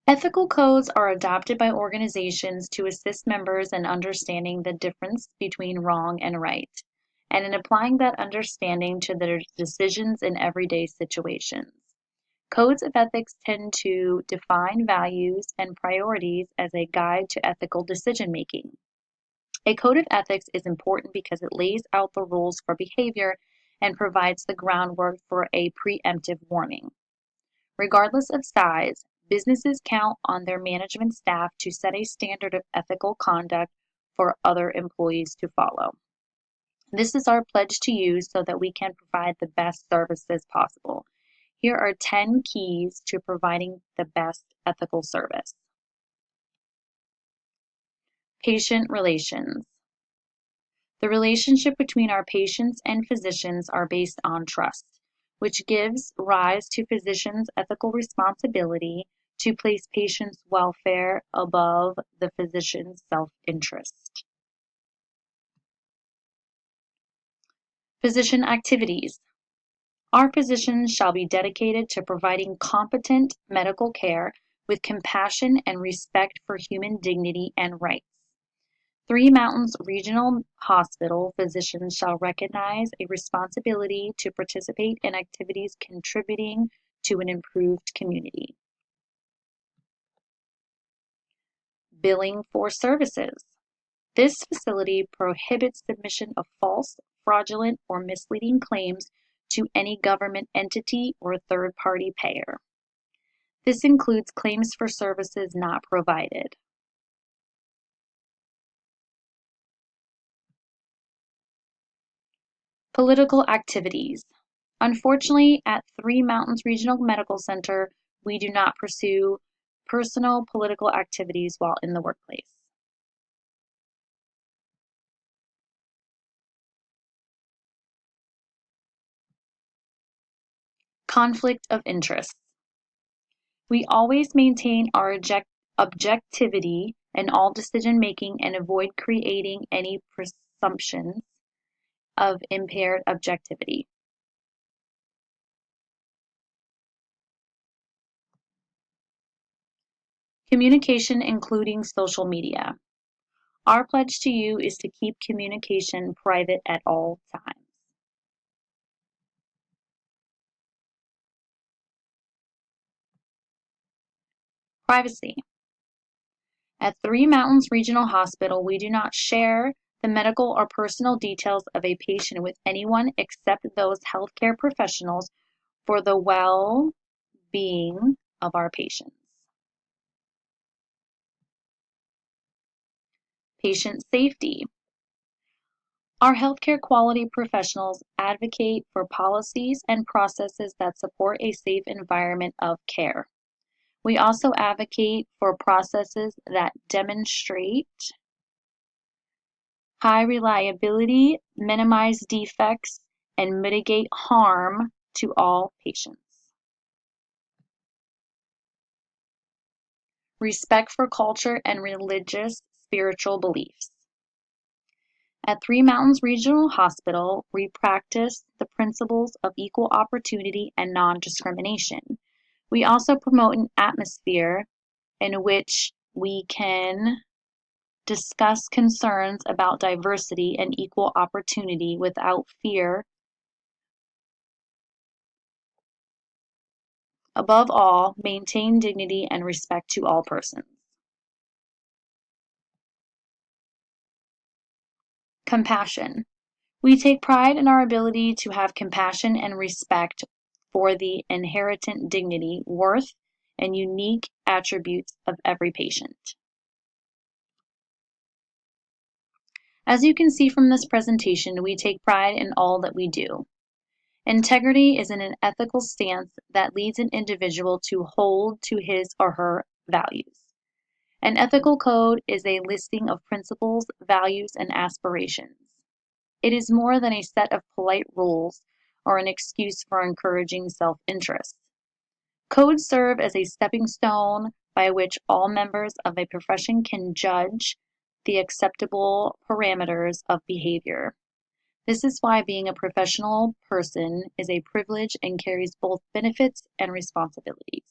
Ethical codes are adopted by organizations to assist members in understanding the difference between wrong and right, and in applying that understanding to their decisions in everyday situations. Codes of ethics tend to define values and priorities as a guide to ethical decision making. A code of ethics is important because it lays out the rules for behavior and provides the groundwork for a preemptive warning. Regardless of size, businesses count on their management staff to set a standard of ethical conduct for other employees to follow. This is our pledge to you so that we can provide the best services possible. Here are 10 keys to providing the best ethical service. Patient relations. The relationship between our patients and physicians are based on trust, which gives rise to physicians' ethical responsibility to place patients' welfare above the physician's self-interest. Physician activities. Our physicians shall be dedicated to providing competent medical care with compassion and respect for human dignity and rights. Three Mountains Regional Hospital physicians shall recognize a responsibility to participate in activities contributing to an improved community. Billing for services. This facility prohibits submission of false, fraudulent, or misleading claims to any government entity or third-party payer. This includes claims for services not provided. Political activities. Unfortunately, at Three Mountains Regional Medical Center, we do not pursue personal political activities while in the workplace. Conflict of interest. We always maintain our objectivity in all decision making and avoid creating any presumptions of impaired objectivity. Communication, including social media. Our pledge to you is to keep communication private at all times. Privacy. At Three Mountains Regional Hospital, we do not share the medical or personal details of a patient with anyone except those healthcare professionals for the well-being of our patients. Patient safety. Our healthcare quality professionals advocate for policies and processes that support a safe environment of care. We also advocate for processes that demonstrate high reliability, minimize defects, and mitigate harm to all patients. Respect for culture and religious spiritual beliefs. At Three Mountains Regional Hospital, we practice the principles of equal opportunity and non-discrimination. We also promote an atmosphere in which we can discuss concerns about diversity and equal opportunity without fear. Above all, maintain dignity and respect to all persons. Compassion. We take pride in our ability to have compassion and respect for the inherent dignity, worth, and unique attributes of every patient. As you can see from this presentation, we take pride in all that we do. Integrity is an ethical stance that leads an individual to hold to his or her values. An ethical code is a listing of principles, values, and aspirations. It is more than a set of polite rules or an excuse for encouraging self-interest. Codes serve as a stepping stone by which all members of a profession can judge the acceptable parameters of behavior. This is why being a professional person is a privilege and carries both benefits and responsibilities.